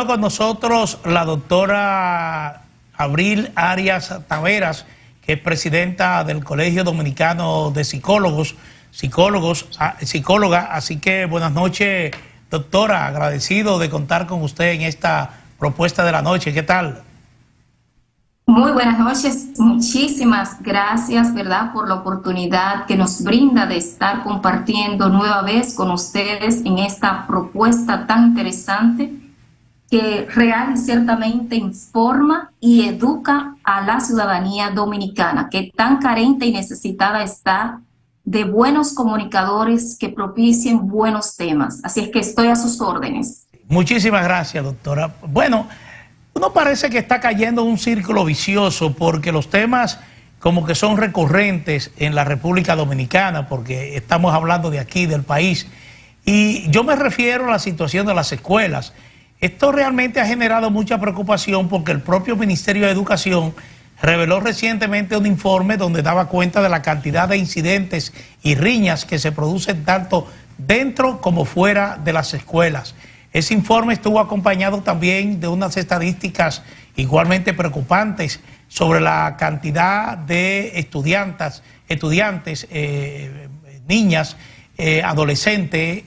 con nosotros la doctora Abril Arias Taveras, que es presidenta del Colegio Dominicano de psicóloga. Así que buenas noches, doctora, agradecido de contar con usted en esta propuesta de la noche. ¿Qué tal? Muy buenas noches, muchísimas gracias, ¿verdad?, por la oportunidad que nos brinda de estar compartiendo nueva vez con ustedes en esta propuesta tan interesante que real y ciertamente informa y educa a la ciudadanía dominicana, que tan carente y necesitada está de buenos comunicadores que propicien buenos temas. Así es que estoy a sus órdenes. Muchísimas gracias, doctora. Bueno, uno parece que está cayendo en un círculo vicioso porque los temas como que son recurrentes en la República Dominicana, porque estamos hablando de aquí, del país, y yo me refiero a la situación de las escuelas. Esto realmente ha generado mucha preocupación porque el propio Ministerio de Educación reveló recientemente un informe donde daba cuenta de la cantidad de incidentes y riñas que se producen tanto dentro como fuera de las escuelas. Ese informe estuvo acompañado también de unas estadísticas igualmente preocupantes sobre la cantidad de estudiantes, niñas, adolescentes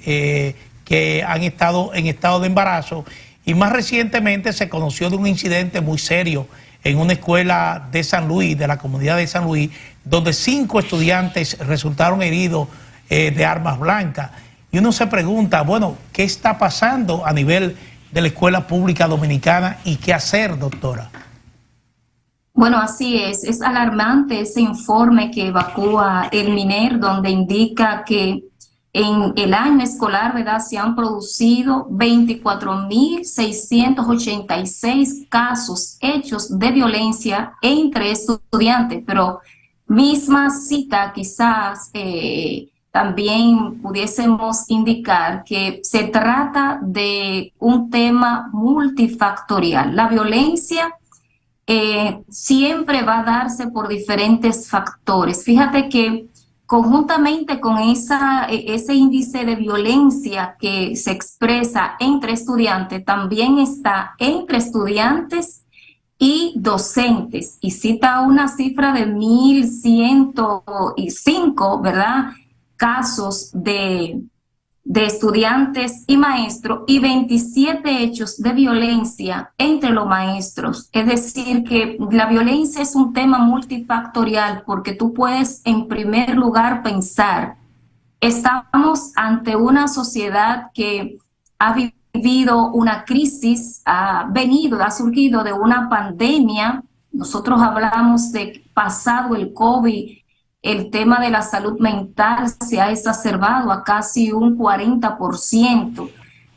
que han estado en estado de embarazo, y más recientemente se conoció de un incidente muy serio en una escuela de San Luis, de la comunidad de San Luis, donde 5 estudiantes resultaron heridos de armas blancas. Y uno se pregunta, bueno, ¿qué está pasando a nivel de la escuela pública dominicana y qué hacer, doctora? Bueno, así es alarmante ese informe que evacúa el MINER, donde indica que en el año escolar, ¿verdad?, se han producido 24.686 casos, hechos de violencia entre estudiantes, pero misma cita quizás también pudiésemos indicar que se trata de un tema multifactorial. La violencia siempre va a darse por diferentes factores. Fíjate que conjuntamente con ese índice de violencia que se expresa entre estudiantes, también está entre estudiantes y docentes. Y cita una cifra de 1.105, ¿verdad?, casos de estudiantes y maestros, y 27 hechos de violencia entre los maestros. Es decir, que la violencia es un tema multifactorial, porque tú puedes en primer lugar pensar, estamos ante una sociedad que ha vivido una crisis, ha surgido de una pandemia. Nosotros hablamos de pasado el COVID, el tema de la salud mental se ha exacerbado a casi un 40%,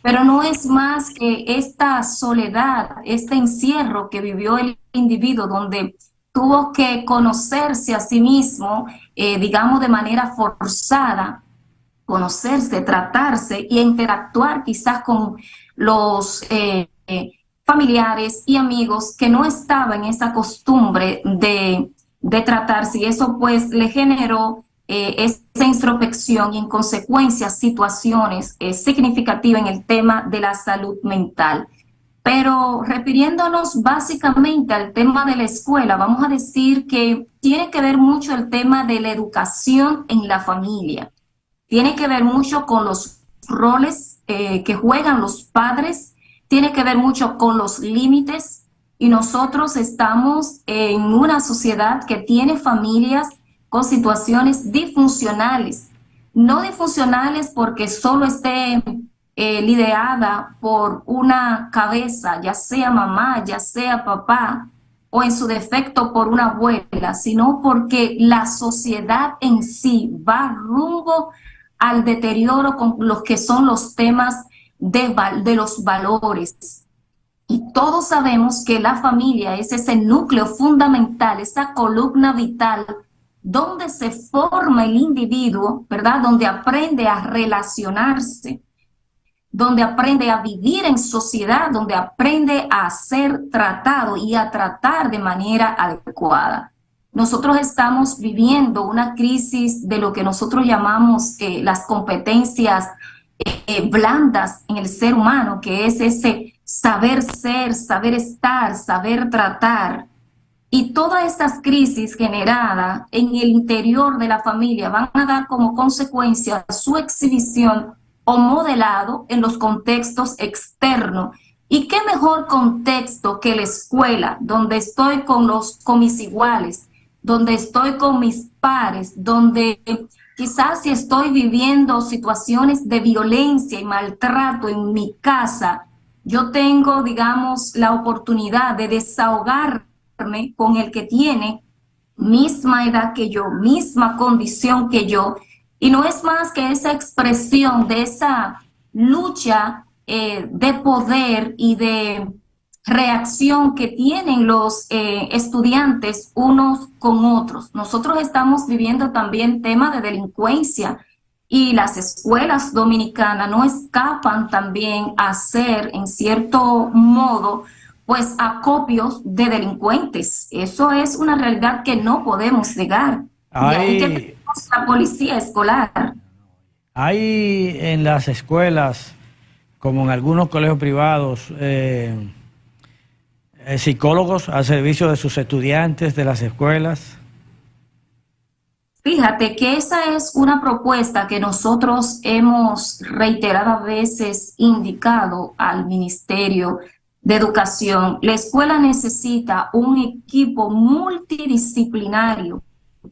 pero no es más que esta soledad, este encierro que vivió el individuo, donde tuvo que conocerse a sí mismo, digamos de manera forzada, conocerse, tratarse y interactuar quizás con los familiares y amigos que no estaban en esa costumbre de tratarse, y eso pues le generó esa introspección y en consecuencia situaciones significativas en el tema de la salud mental. Pero refiriéndonos básicamente al tema de la escuela, vamos a decir que tiene que ver mucho el tema de la educación en la familia, tiene que ver mucho con los roles que juegan los padres, tiene que ver mucho con los límites. Y nosotros estamos en una sociedad que tiene familias con situaciones disfuncionales. No disfuncionales porque solo esté liderada por una cabeza, ya sea mamá, ya sea papá, o en su defecto por una abuela, sino porque la sociedad en sí va rumbo al deterioro con los que son los temas de los valores. Y todos sabemos que la familia es ese núcleo fundamental, esa columna vital, donde se forma el individuo, ¿verdad?, donde aprende a relacionarse, donde aprende a vivir en sociedad, donde aprende a ser tratado y a tratar de manera adecuada. Nosotros estamos viviendo una crisis de lo que nosotros llamamos las competencias blandas en el ser humano, que es ese saber ser, saber estar, saber tratar. Y todas estas crisis generadas en el interior de la familia van a dar como consecuencia su exhibición o modelado en los contextos externos. ¿Y qué mejor contexto que la escuela, donde estoy con mis iguales, donde estoy con mis pares, donde quizás si estoy viviendo situaciones de violencia y maltrato en mi casa, yo tengo, digamos, la oportunidad de desahogarme con el que tiene misma edad que yo, misma condición que yo, y no es más que esa expresión de esa lucha de poder y de reacción que tienen los estudiantes unos con otros. Nosotros estamos viviendo también tema de delincuencia y las escuelas dominicanas no escapan también a ser, en cierto modo, pues acopios de delincuentes. Eso es una realidad que no podemos negar. Y ahí que tenemos la policía escolar. Hay en las escuelas, como en algunos colegios privados, psicólogos al servicio de sus estudiantes de las escuelas. Fíjate que esa es una propuesta que nosotros hemos reiteradas veces indicado al Ministerio de Educación. La escuela necesita un equipo multidisciplinario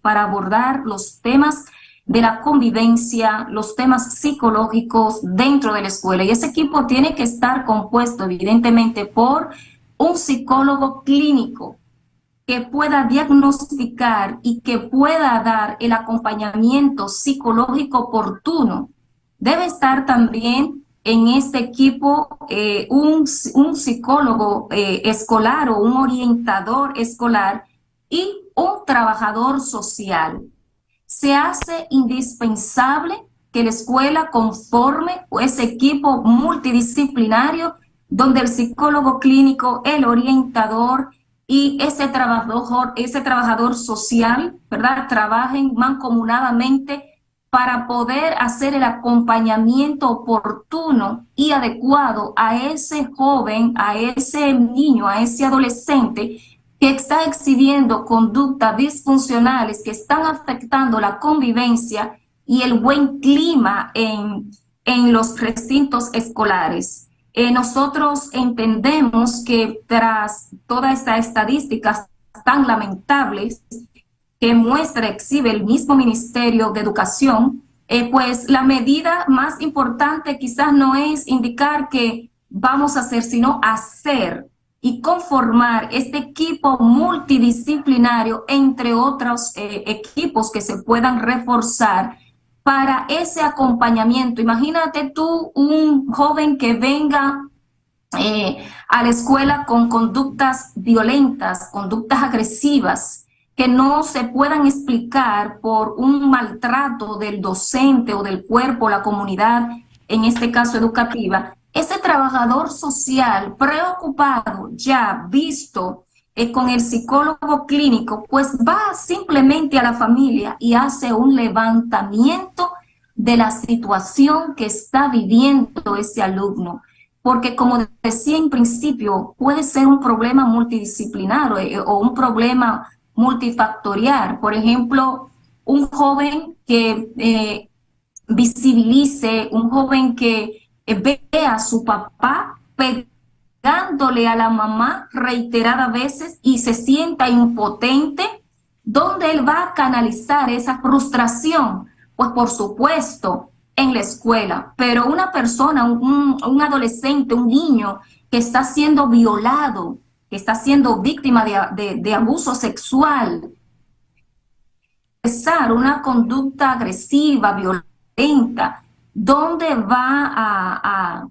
para abordar los temas de la convivencia, los temas psicológicos dentro de la escuela. Y ese equipo tiene que estar compuesto, evidentemente, por un psicólogo clínico que pueda diagnosticar y que pueda dar el acompañamiento psicológico oportuno. Debe estar también en este equipo un psicólogo escolar o un orientador escolar y un trabajador social. Se hace indispensable que la escuela conforme ese equipo multidisciplinario donde el psicólogo clínico, el orientador y ese trabajador social, ¿verdad?, trabajen mancomunadamente para poder hacer el acompañamiento oportuno y adecuado a ese joven, a ese niño, a ese adolescente que está exhibiendo conductas disfuncionales que están afectando la convivencia y el buen clima en los recintos escolares. Nosotros entendemos que tras todas estas estadísticas tan lamentables que exhibe el mismo Ministerio de Educación, pues la medida más importante quizás no es indicar que vamos a hacer, sino hacer y conformar este equipo multidisciplinario, entre otros equipos que se puedan reforzar para ese acompañamiento. Imagínate tú un joven que venga a la escuela con conductas violentas, conductas agresivas, que no se puedan explicar por un maltrato del docente o del cuerpo, la comunidad, en este caso educativa. Ese trabajador social preocupado, ya visto con el psicólogo clínico, pues va simplemente a la familia y hace un levantamiento de la situación que está viviendo ese alumno. Porque como decía en principio, puede ser un problema multidisciplinario o un problema multifactorial. Por ejemplo, un joven que visibilice, un joven que vea a su papá pegándole a la mamá reiteradas veces y se sienta impotente, ¿dónde él va a canalizar esa frustración? Pues por supuesto en la escuela, pero una persona, un adolescente, un niño que está siendo violado, que está siendo víctima de abuso sexual, empezar una conducta agresiva, violenta, ¿dónde va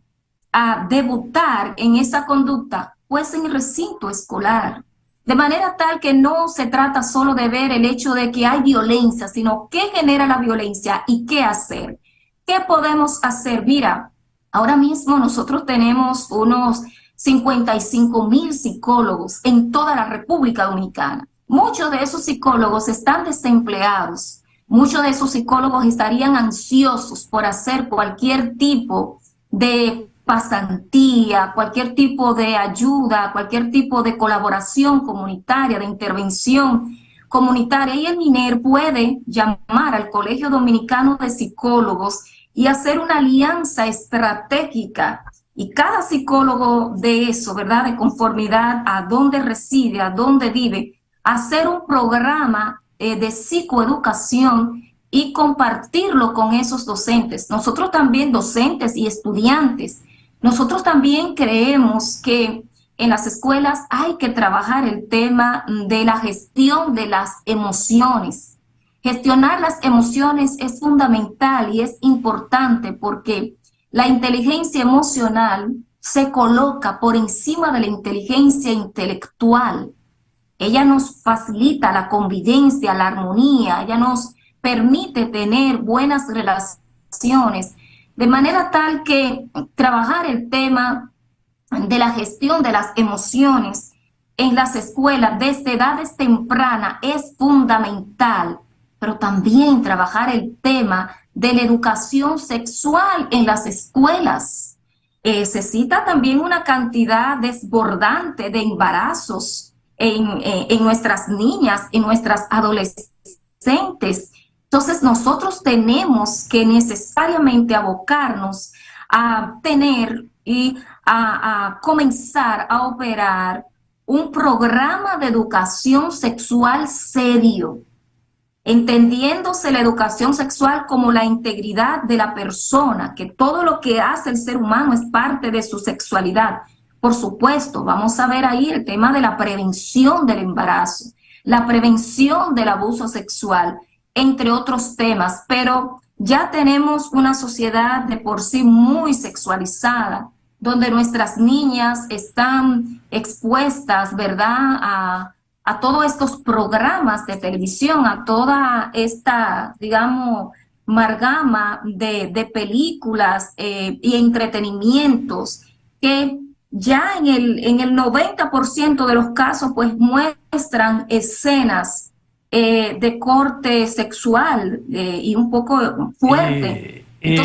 a debutar en esa conducta? Pues en el recinto escolar. De manera tal que no se trata solo de ver el hecho de que hay violencia, sino qué genera la violencia y qué hacer. ¿Qué podemos hacer? Mira, ahora mismo nosotros tenemos unos 55,000 psicólogos en toda la República Dominicana. Muchos de esos psicólogos están desempleados. Muchos de esos psicólogos estarían ansiosos por hacer cualquier tipo de pasantía, cualquier tipo de ayuda, cualquier tipo de colaboración comunitaria, de intervención comunitaria, y el MINER puede llamar al Colegio Dominicano de Psicólogos y hacer una alianza estratégica, y cada psicólogo de eso, ¿verdad?, de conformidad a dónde reside, a dónde vive, hacer un programa de psicoeducación y compartirlo con esos docentes. Nosotros también, docentes y estudiantes, nosotros también creemos que en las escuelas hay que trabajar el tema de la gestión de las emociones. Gestionar las emociones es fundamental y es importante porque la inteligencia emocional se coloca por encima de la inteligencia intelectual. Ella nos facilita la convivencia, la armonía, ella nos permite tener buenas relaciones, de manera tal que trabajar el tema de la gestión de las emociones en las escuelas desde edades tempranas es fundamental, pero también trabajar el tema de la educación sexual en las escuelas. Se cita también una cantidad desbordante de embarazos en nuestras niñas, en nuestras adolescentes. Entonces nosotros tenemos que necesariamente abocarnos a tener y a comenzar a operar un programa de educación sexual serio, entendiéndose la educación sexual como la integridad de la persona, que todo lo que hace el ser humano es parte de su sexualidad. Por supuesto, vamos a ver ahí el tema de la prevención del embarazo, la prevención del abuso sexual, entre otros temas, pero ya tenemos una sociedad de por sí muy sexualizada, donde nuestras niñas están expuestas, ¿verdad?, a todos estos programas de televisión, a toda esta, digamos, amalgama de películas y entretenimientos que ya en el 90% de los casos pues muestran escenas de corte sexual y un poco fuerte. Sí,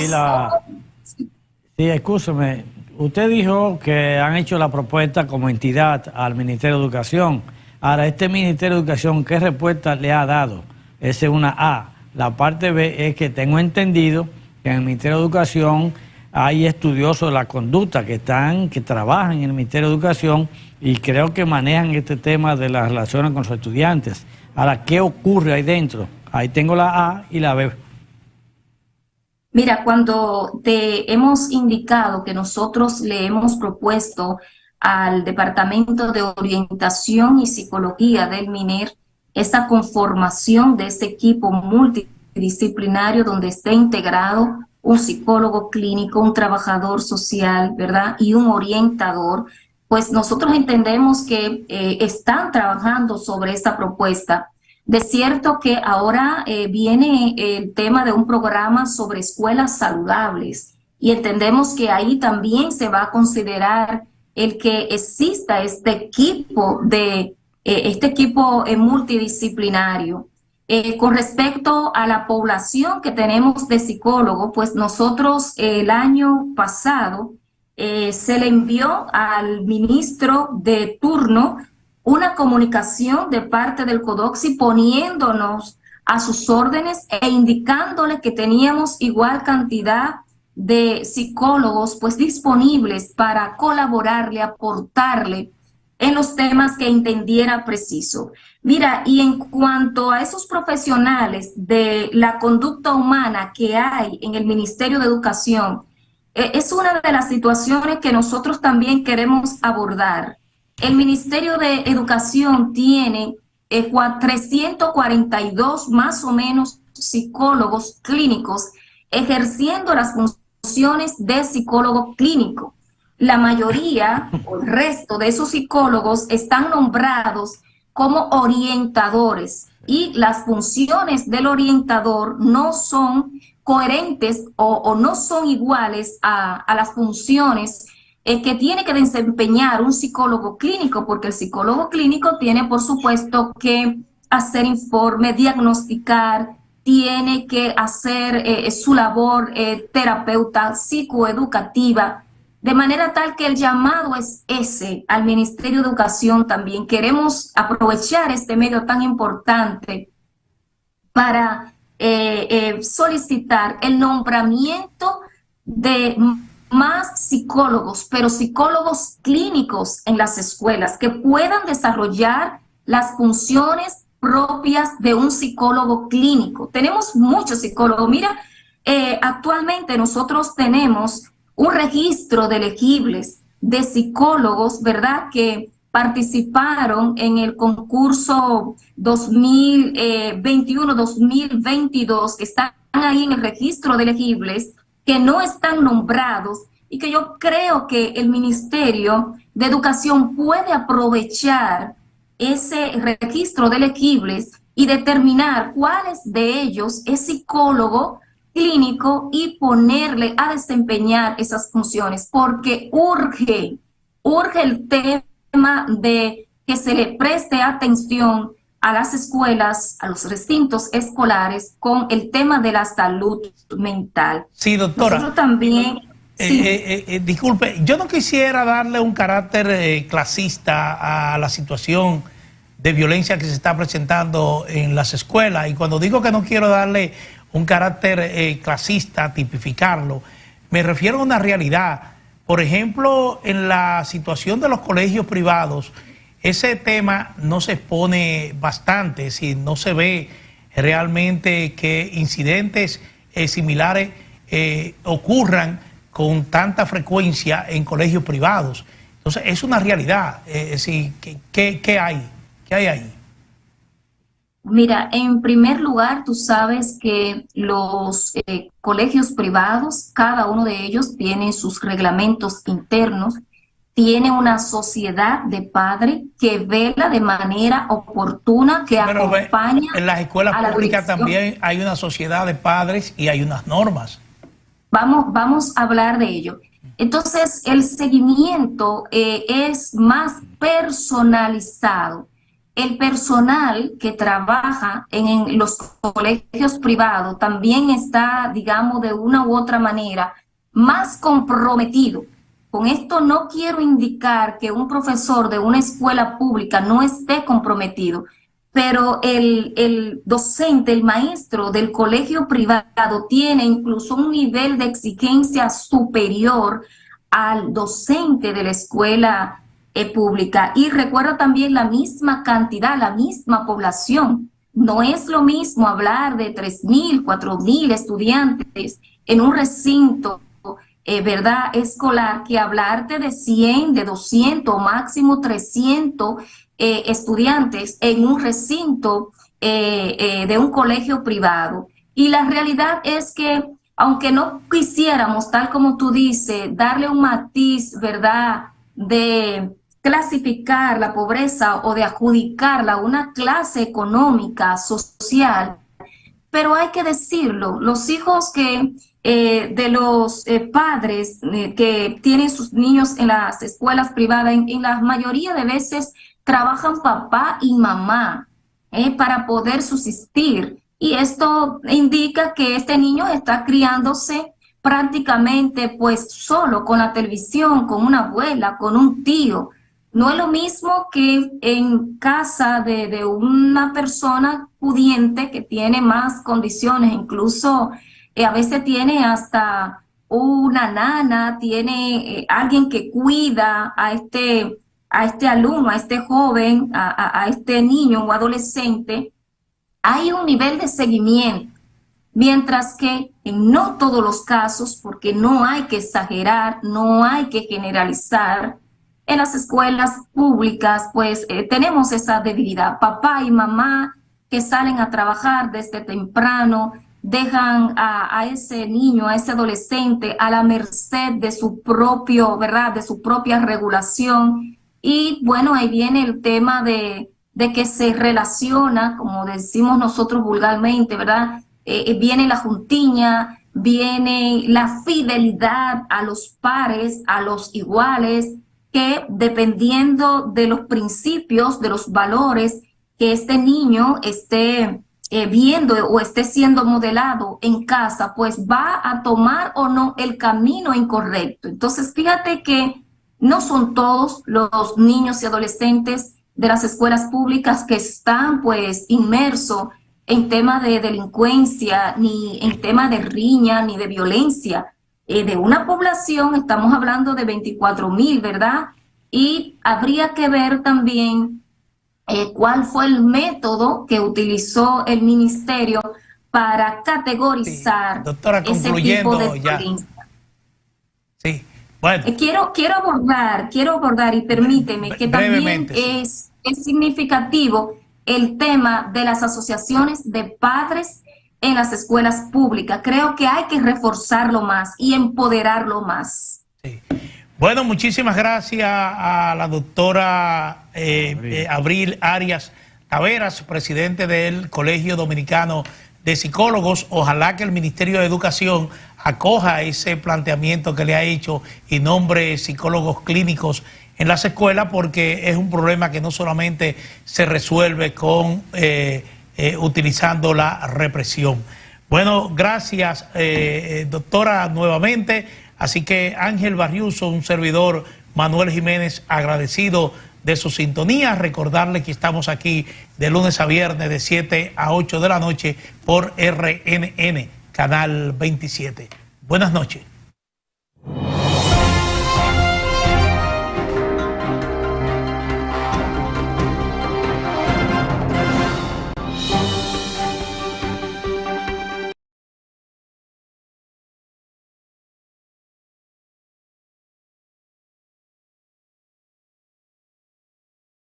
escúchame, usted dijo que han hecho la propuesta como entidad al Ministerio de Educación. Ahora, este Ministerio de Educación, ¿qué respuesta le ha dado? Esa es una A. La parte B es que tengo entendido que en el Ministerio de Educación hay estudiosos de la conducta que trabajan en el Ministerio de Educación y creo que manejan este tema de las relaciones con los estudiantes. Ahora, ¿qué ocurre ahí dentro? Ahí tengo la A y la B. Mira, cuando te hemos indicado que nosotros le hemos propuesto al Departamento de Orientación y Psicología del MINER esa conformación de ese equipo multidisciplinario donde esté integrado un psicólogo clínico, un trabajador social, ¿verdad?, y un orientador, pues nosotros entendemos que están trabajando sobre esa propuesta. De cierto que ahora viene el tema de un programa sobre escuelas saludables y entendemos que ahí también se va a considerar el que exista este equipo multidisciplinario. Con respecto a la población que tenemos de psicólogos, pues nosotros el año pasado se le envió al ministro de turno una comunicación de parte del CODOCSI poniéndonos a sus órdenes e indicándole que teníamos igual cantidad de psicólogos pues disponibles para colaborarle, aportarle en los temas que entendiera preciso. Mira, y en cuanto a esos profesionales de la conducta humana que hay en el Ministerio de Educación, es una de las situaciones que nosotros también queremos abordar. El Ministerio de Educación tiene 342 más o menos psicólogos clínicos ejerciendo las funciones de psicólogo clínico. La mayoría o el resto de esos psicólogos están nombrados como orientadores y las funciones del orientador no son coherentes o no son iguales a las funciones que tiene que desempeñar un psicólogo clínico, porque el psicólogo clínico tiene, por supuesto, que hacer informe, diagnosticar, tiene que hacer su labor terapeuta psicoeducativa, De manera tal que el llamado es ese al Ministerio de Educación también. Queremos aprovechar este medio tan importante para solicitar el nombramiento de más psicólogos, pero psicólogos clínicos en las escuelas que puedan desarrollar las funciones propias de un psicólogo clínico. Tenemos muchos psicólogos. Mira, actualmente nosotros tenemos un registro de elegibles de psicólogos, ¿verdad?, que participaron en el concurso 2021-2022, que están ahí en el registro de elegibles, que no están nombrados, y que yo creo que el Ministerio de Educación puede aprovechar ese registro de elegibles y determinar cuáles de ellos es psicólogo clínico y ponerle a desempeñar esas funciones, porque urge el tema de que se le preste atención a las escuelas, a los recintos escolares con el tema de la salud mental. Sí, doctora. Nosotros también... disculpe, yo no quisiera darle un carácter clasista a la situación de violencia que se está presentando en las escuelas, y cuando digo que no quiero darle un carácter clasista, tipificarlo, me refiero a una realidad. Por ejemplo, en la situación de los colegios privados, ese tema no se expone bastante, si no se ve realmente que incidentes similares ocurran con tanta frecuencia en colegios privados. Entonces, es una realidad. ¿Qué hay? ¿Qué hay ahí? Mira, en primer lugar, tú sabes que los colegios privados, cada uno de ellos tiene sus reglamentos internos, tiene una sociedad de padres que vela de manera oportuna, que acompaña. En las escuelas públicas también hay una sociedad de padres y hay unas normas. Vamos a hablar de ello. Entonces, el seguimiento es más personalizado. El personal que trabaja en los colegios privados también está, digamos, de una u otra manera, más comprometido. Con esto no quiero indicar que un profesor de una escuela pública no esté comprometido, pero el docente, el maestro del colegio privado tiene incluso un nivel de exigencia superior al docente de la escuela pública. Y recuerda también la misma cantidad, la misma población. No es lo mismo hablar de 3.000, 4.000 estudiantes en un recinto, ¿verdad?, escolar, que hablarte de 100, de 200 o máximo 300 estudiantes en un recinto de un colegio privado. Y la realidad es que, aunque no quisiéramos, tal como tú dices, darle un matiz, ¿verdad?, de clasificar la pobreza o de adjudicarla a una clase económica, social, pero hay que decirlo, los hijos que de los padres que tienen sus niños en las escuelas privadas, en la mayoría de veces trabajan papá y mamá para poder subsistir, y esto indica que este niño está criándose prácticamente pues solo, con la televisión, con una abuela, con un tío. No es lo mismo que en casa de una persona pudiente que tiene más condiciones, incluso a veces tiene hasta una nana, tiene alguien que cuida a este alumno, a este joven, a este niño o adolescente. Hay un nivel de seguimiento, mientras que en no todos los casos, porque no hay que exagerar, no hay que generalizar, en las escuelas públicas, pues tenemos esa debilidad. Papá y mamá que salen a trabajar desde temprano, dejan a ese niño, a ese adolescente a la merced de su propio, ¿verdad?, de su propia regulación. Y bueno, ahí viene el tema de que se relaciona, como decimos nosotros vulgarmente, ¿verdad? Viene la juntiña, viene la fidelidad a los pares, a los iguales, que dependiendo de los principios, de los valores que este niño esté viendo o esté siendo modelado en casa, pues va a tomar o no el camino incorrecto. Entonces, fíjate que no son todos los niños y adolescentes de las escuelas públicas que están pues inmersos en temas de delincuencia, ni en temas de riña, ni de violencia. De una población, estamos hablando de 24,000, ¿verdad? Y habría que ver también cuál fue el método que utilizó el ministerio para categorizar doctora, ese tipo de ya. violencia. Sí, bueno. Quiero abordar y permíteme que también es significativo el tema de las asociaciones de padres en las escuelas públicas. Creo que hay que reforzarlo más y empoderarlo más. Sí. Bueno, muchísimas gracias a la doctora Abril Arias Taveras, presidente del Colegio Dominicano de Psicólogos. Ojalá que el Ministerio de Educación acoja ese planteamiento que le ha hecho y nombre psicólogos clínicos en las escuelas, porque es un problema que no solamente se resuelve con utilizando la represión. Bueno, gracias, doctora, nuevamente. Así que Ángel Barriuso, un servidor, Manuel Jiménez, agradecido de su sintonía. Recordarle que estamos aquí de lunes a viernes de 7 a 8 de la noche por RNN, Canal 27. Buenas noches.